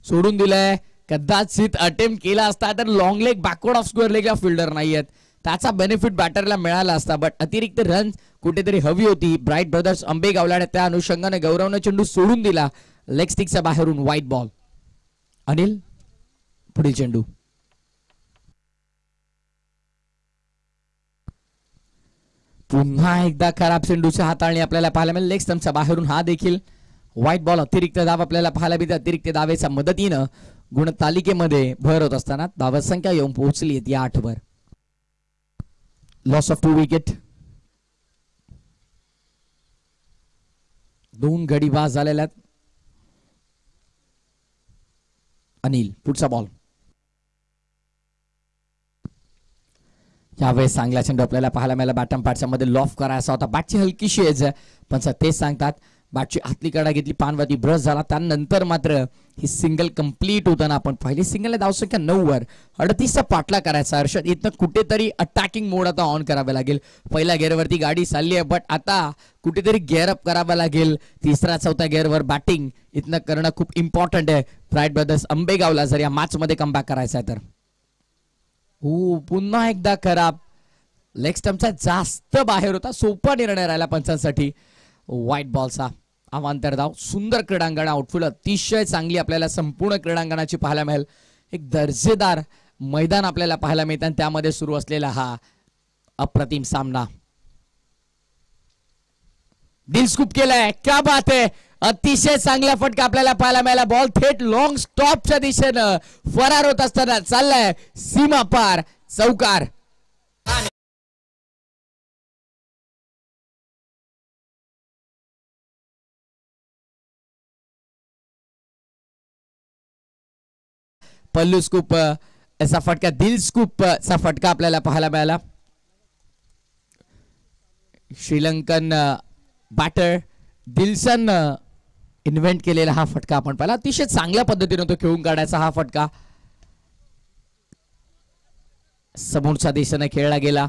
सोडून दिलंय, कदाचित अटेम्प्ट केला असता तर long leg backward of square लेगला फिल्डर नाहीयेत, त्याचा बेनिफिट बॅटरला मिळाला असता. बट अतिरिक्त रन कुठेतरी हवी होती ब्राईट ब्रदर्स आंबेगावला. त्या अनुषंगाने गौरवने चेंडू सोडून दिला लेग स्टिकच्या बाहेरून. White ball. अनिल पुढील चेंडू. पुन्हा एकदा खराब चेंडूची हाताळणी आपल्याला पाहायला मिळेल. लेग स्टंपच्या बाहेरून हा देखील व्हाईट बॉल. अतिरिक्त धाव आपल्याला पाहायला मिळते. अतिरिक्त धावेच्या मदतीनं गुणतालिकेमध्ये भर होत असताना धावसंख्या येऊन पोहोचली या 8 वर. Loss of 2 wicket. 2 गडी बाद झालेल्या आहेत. अनिल पुढचा बॉल. यावेळेस चांगला चेंडू आपल्याला पाहायला मिळाला. बॅटम पॅडच्या मध्ये लॉफ करायचा होता. बॅटची हलकीशी एज आहे, पण तेच सांगतात बॅटची आतली कडा घेतली, पानवरती ब्रश झाला. त्यानंतर मात्र ही सिंगल कंप्लीट होताना आपण पहिली सिंगल धावसंख्या 9 वर 38चा पाठला करायचा. हर्षद इथं कुठेतरी अटॅकिंग मोड आता ऑन करावा लागेल. पहिल्या गेअरवरती गाडी चालली आहे, बट आता कुठेतरी गेअर अप करावा लागेल. 3रा 4था गेअरवर बॅटिंग इथनं करणं खूप इम्पॉर्टंट आहे ब्राईट ब्रदर्स आंबेगावला जर या मॅच मध्ये कमबॅक करायचा आहे तर. पुन्हा एकदा खराब. लेग स्टंपचा जास्त बाहेर होता. सोपा निर्णय राहिला पंचांसाठी. व्हाईट बॉलचा अवांतर धाव. सुंदर क्रीडांगण आउटफुल अतिशय चांगली आपल्याला संपूर्ण क्रीडांगणाची पाहायला मिळेल. एक दर्जेदार मैदान आपल्याला पाहायला मिळतं आणि त्यामध्ये सुरू असलेला हा अप्रतिम सामना. दिल स्कूप केलाय, क्या बात आहे. अतिशय चांगला फटका आपल्याला पाहायला मिळाला. बॉल थेट लॉंग स्टॉपच्या दिशेनं फरार होत असताना चाललाय सीमा पार. चौकार. पल्लू स्कूप असा फटका, दिल स्कूप चा फटका आपल्याला पाहायला मिळाला. श्रीलंकन बॅटर दिल्सन इन्व्हेंट केलेला हा फटका आपण पाहिला. अतिशय चांगल्या पद्धतीने तो खेळून काढायचा हा फटका समोरच्या दिशेने खेळला गेला.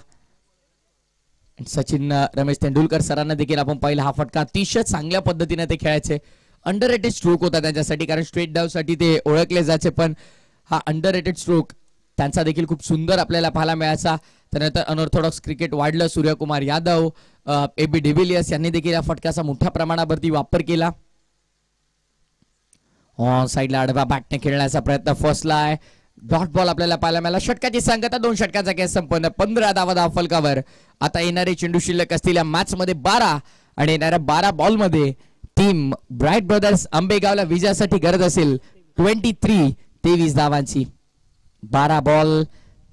सचिन रमेश तेंडुलकर सरांना देखील आपण पाहिला हा फटका. अतिशय चांगल्या पद्धतीने ते खेळायचे. अंडररेटेड स्ट्रोक होता त्यांच्यासाठी, कारण स्ट्रेट डाव साठी ते ओळखले जायचे, पण हा अंडररेटेड स्ट्रोक त्यांचा देखील खूप सुंदर आपल्याला पाहायला मिळायचा. त्यानंतर अनऑर्थोडॉक्स क्रिकेट वाढलं. सूर्यकुमार यादव, AB डिव्हिलियर्स यांनी देखील या फटक्याचा मोठ्या प्रमाणावरती वापर केला. साईडला आडवा बॅटने खेळण्याचा प्रयत्न फसलाय. डॉट बॉल आपल्याला पाहायला मिळाला. षटकाची सांगता 2 षटकाचा खेळ संपन्न. 15 धावा धावफलकावर. आता येणारे चेंडू शिल्लक असतील या मॅच मध्ये 12 आणि येणाऱ्या 12 बॉल मध्ये टीम ब्राईट ब्रदर्स आंबेगावला विजयासाठी गरज असेल 23 धावांची. 12 बॉल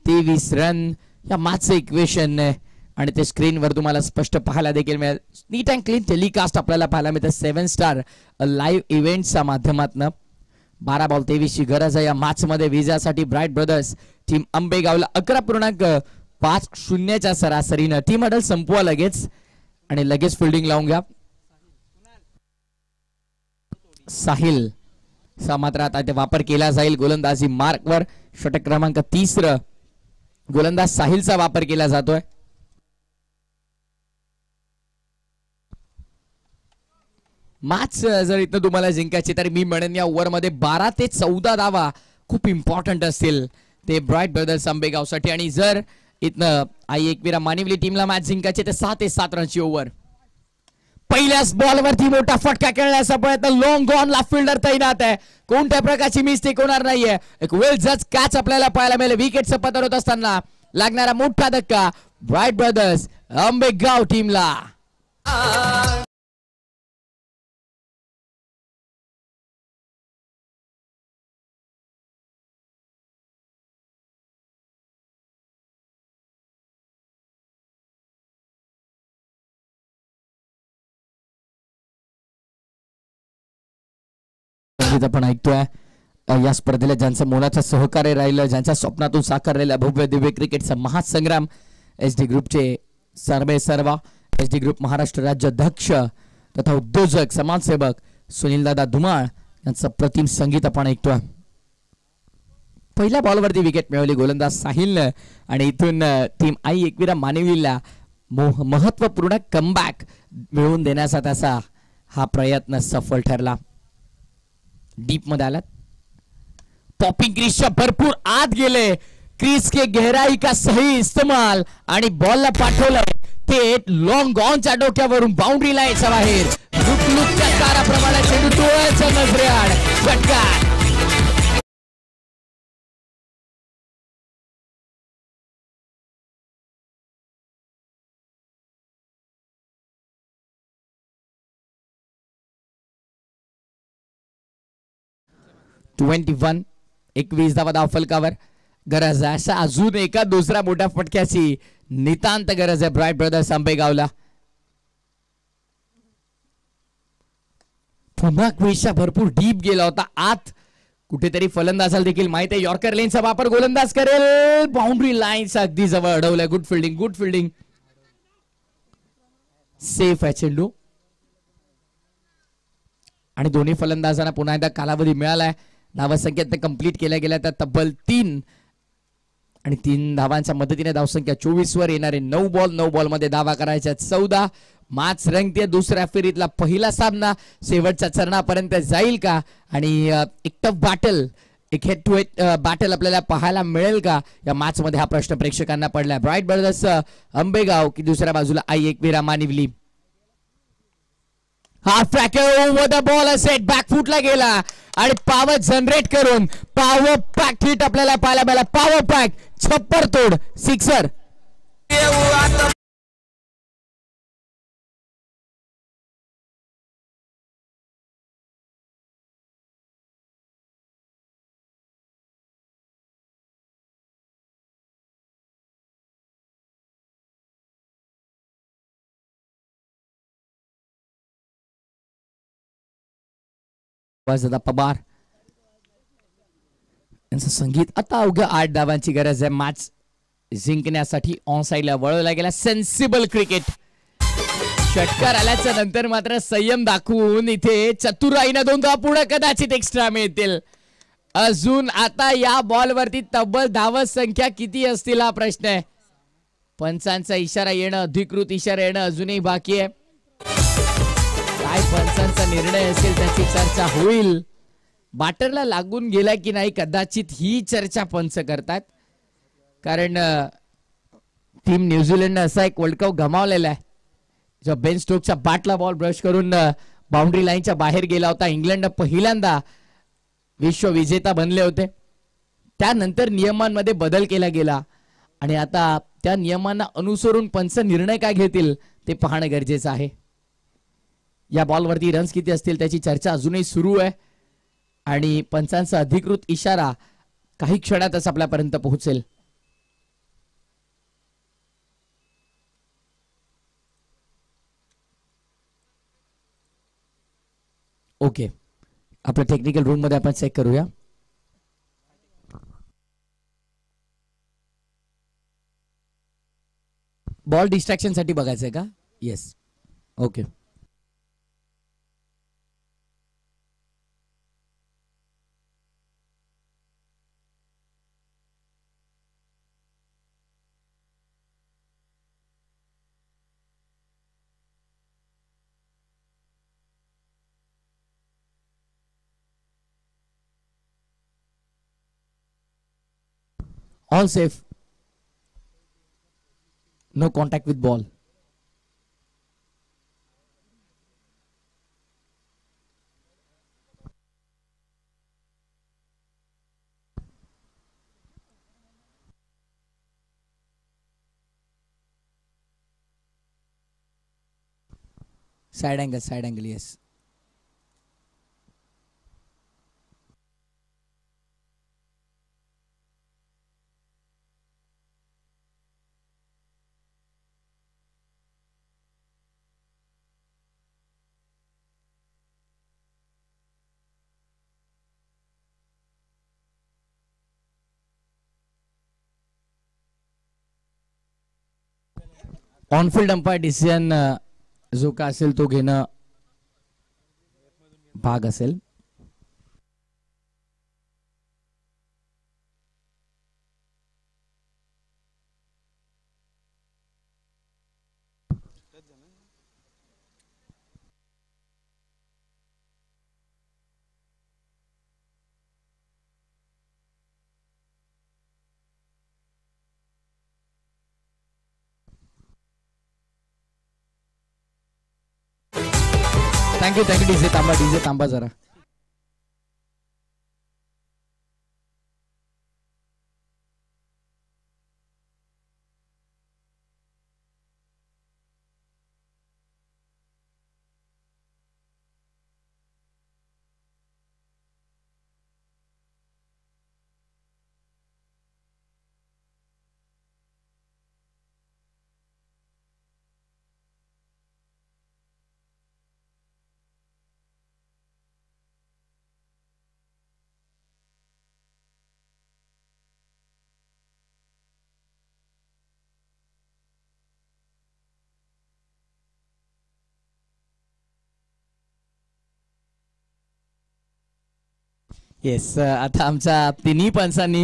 23 रन या मॅचचं इक्वेशन आणि ते स्क्रीनवर तुम्हाला स्पष्ट पाहायला देखील मिळेल. नीट अँड क्लीन टेलिकास्ट आपल्याला पाहायला मिळतं 7 स्टार लाईव्ह इव्हेंटच्या माध्यमातून. 12 बॉल 23 ची गरज आहे या मॅच मध्ये विजयासाठी. ब्राईट ब्रदर्स टीम आंबेगावला 11.50 च्या सरासरीनं. टीम हडल संपवा लगेच आणि लगेच फिल्डिंग लावून घ्या. साहिल मात्र आता ते वापर केला जाईल गोलंदाजी मार्कवर. षटक क्रमांक 30 गोलंदाज साहिलचा वापर केला जातोय. मॅच जर इथं तुम्हाला जिंकायची तर मी म्हणेन या ओव्हरमध्ये 12 ते 14 धावा खूप इम्पॉर्टंट असतील ते ब्राईट ब्रदर्स आंबेगावसाठी. आणि जर इथनं आई एकविरा मानिवली टीमला मॅच जिंकायची तर 6 ते 7 रनची ओव्हर. पहिल्याच बॉलवरती मोठा फटका खेळण्याचा प्रयत्न. लॉंग ऑनला फिल्डर तैनात आहे. कोणत्या प्रकारची मिस्टेक होणार नाहीये. एक वेल जज कॅच आपल्याला पाहायला मिळेल. विकेटचं पतन होत असताना लागणारा मोठा धक्का ब्राईट ब्रदर्स आंबेगाव टीमला. आपण ऐकतोय या स्पर्धेला ज्यांचं मोलाचं सहकार्य राहिलं, ज्यांच्या स्वप्नातून साकारलेला भव्य दिव्य क्रिकेटचा महासंग्राम एस डी ग्रुपचे सर्वे सर्वा, एस डी ग्रुप महाराष्ट्र राज्य अध्यक्ष तथा उद्योजक समाजसेवक सुनीलदादा धुमाळ यांचं प्रतिम संगीत आपण ऐकतोय. पहिल्या बॉलवरती विकेट मिळवली गोलंदाज साहिलनं आणि इथून टीम आई एकविरा मानवीला महत्वपूर्ण कमबॅक मिळवून देण्याचा त्याचा हा प्रयत्न सफल ठरला. डीप मध्ये आलात. पॉपिंग क्रीजच्या भरपूर आत गेले. क्रीज के गहराई का सही इस्तेमाल आणि बॉलला पाठवलंय थेट लॉंग ऑनच्या डोक्यावरून बाउंड्री लाईनच्या बाहेर. लुकलुकच्या ताराप्रमाणे चेंडू डोळ्याच्या नजरेआड षटकार. वन 21 धावा धाव फलकावर. गरज आहे अशा अजून एका दुसऱ्या मोठ्या फटक्याची नितांत गरज आहे ब्राईट ब्रदर्स आंबेगावला. पुन्हा क्रीजच्या भरपूर डीप गेला होता आत. कुठेतरी फलंदाजाला देखील माहित आहे यॉर्कर लेनचा वापर गोलंदाज करेल. बाउंड्री लाईनचा अगदी जवळ अडवलाय. Good fielding, good fielding. Safe आहे चेंडू आणि दोन्ही फलंदाजांना पुन्हा एकदा कालावधी मिळालाय. धावसंख्येत कंप्लीट केल्या गेल्या तर तब्बल 3 आणि 3 धावांच्या मदतीने धावसंख्या 24 वर येणारे 9 बॉल मध्ये धावा करायच्या 14. मॅच रंगते. दुसऱ्या फेरीतला पहिला सामना शेवटच्या चरणापर्यंत जाईल का आणि एक टफ बॅटल, एक हेड टू हेड बॅटल आपल्याला पाहायला मिळेल का या मॅच मध्ये, हा प्रश्न प्रेक्षकांना पडलाय. ब्राईट ब्रदर्स आंबेगाव की दुसऱ्या बाजूला आई एकविरा मानिवली. हा tracker over the ball set back फुटला गेला आणि पॉवर जनरेट करून पॉवर पॅक हिट आपल्याला पाहायला मिळाला. पॉवर पॅक छप्पर तोड सिक्सर. पवार यांचं संगीत. आता अवघ्या 8 धावांची गरज आहे मॅच जिंकण्यासाठी. ऑन साइडला वळवला गेला. Sensible cricket. षटकार आल्याच्या नंतर मात्र संयम दाखवून इथे चतुराईनं 2 धावा पुढे कदाचित एक्स्ट्रा मिळतील. अजून आता या बॉलवरती तब्बल धाव संख्या किती असतील हा प्रश्न आहे. पंचांचा इशारा येणं, अधिकृत इशारा येणं अजूनही बाकी आहे. काय पंचांचा निर्णय असेल त्याची चर्चा होईल. बॅटरला लागून गेला की नाही कदाचित ही चर्चा पंच करतात. कारण टीम न्यूझीलंडने असा एक वर्ल्ड कप गमावलेला आहे जो बेन स्टोकच्या बॅटला बॉल ब्रश करून बाउंड्री लाईनच्या बाहेर गेला होता. इंग्लंड पहिल्यांदा विश्व विजेता बनले होते. त्यानंतर नियमांमध्ये बदल केला गेला आणि आता त्या नियमांना अनुसरून पंच निर्णय काय घेतील ते पाहणं गरजेचं आहे. या बॉलवरती रन्स किती असतील त्याची चर्चा अजूनही सुरू आहे आणि पंचांचा अधिकृत इशारा काही क्षणातच आपल्यापर्यंत पोहोचेल. ओके, आपल्या टेक्निकल रूम मध्ये आपण चेक करूया. बॉल डिस्ट्रॅक्शन साठी बघायचंय का? Yes, okay. All safe. No contact with ball. Side angle yes. On-field umpire decision जो का असेल तो घेणं भाग असेल. थँक्यू डीजे तांबा जरा. येस, आता आमच्या तिन्ही पंचांनी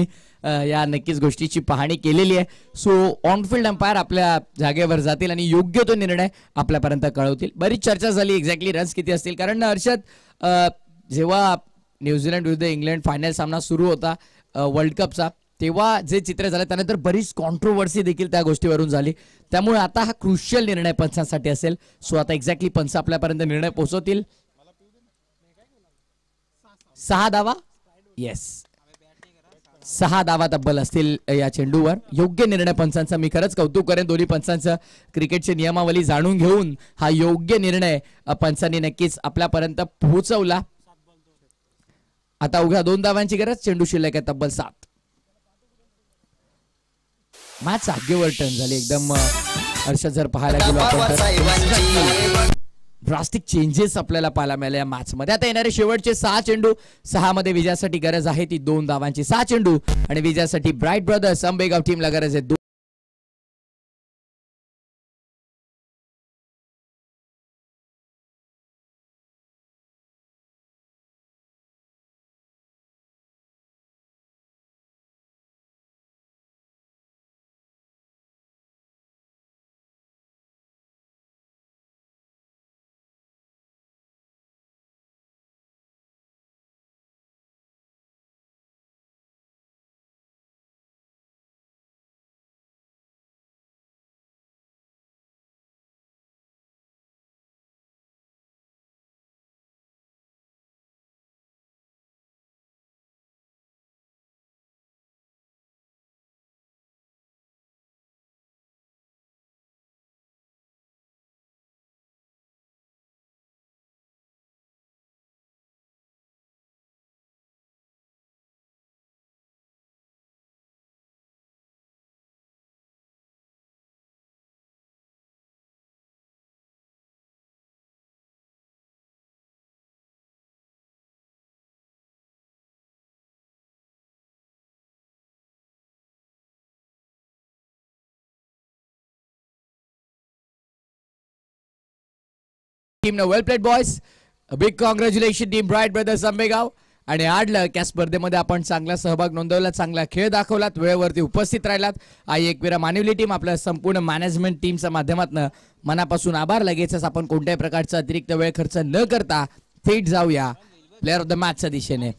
या नक्कीच गोष्टीची पाहणी केलेली आहे. सो ऑनफिल्ड अंपायर आपल्या जागेवर जातील आणि योग्य तो निर्णय आपल्यापर्यंत कळवतील. बरीच चर्चा झाली एक्झॅक्टली रन्स किती असतील, कारण हर्षद जेव्हा न्यूझीलंड विरुद्ध इंग्लंड फायनल सामना सुरू होता वर्ल्ड कपचा, तेव्हा जे चित्र झाले त्यानंतर बरीच कॉन्ट्रोवर्सी देखील त्या गोष्टीवरून झाली. त्यामुळे आता हा क्रुशियल निर्णय पंचांसाठी असेल. सो आता एक्झॅक्टली पंच आपल्यापर्यंत निर्णय पोहोचवतील. 6 धावा, येस 6 धावा तब्बल असतील या चेंडूवर. योग्य निर्णय पंचांचा. मी खरंच कौतुक करेन दोन्ही पंचांचं. क्रिकेटची नियमावली जाणून घेऊन हा योग्य निर्णय पंचांनी नक्कीच आपल्यापर्यंत पोहोचवला. आता उघ्या 2 धावांची गरज. चेंडू शिल्लक आहे तब्बल 7. मॅच जागेवर टर्न झाली एकदम. हर्षद जर पाहायला गेलो आपण ड्रास्टिक चेंजेस आपल्याला पाहायला मिळाले या मॅच मध्ये. आता येणारे शेवटचे 6 चेंडू, 6 मध्ये विजयासाठी गरज आहे ती 2 धावांची. 6 चेंडू आणि विजयासाठी ब्राईट ब्रदर्स अंबेगाव टीमला गरज आहे 2. टीम न well played boys. Big congratulation team bright brothers Ambegaon. आणि आडलं त्या स्पर्धेमध्ये आपण चांगला सहभाग नोंदवला, चांगला खेळ दाखवलात, वेळेवरती उपस्थित राहिलात. आई एकविरा मानिवली टीम आपल्या संपूर्ण मॅनेजमेंट टीमच्या माध्यमातून मनापासून आभार. लगेचच आपण कोणत्याही प्रकारचा अतिरिक्त वेळ खर्च न करता थेट जाऊया प्लेअर ऑफ द मॅचच्या दिशेने.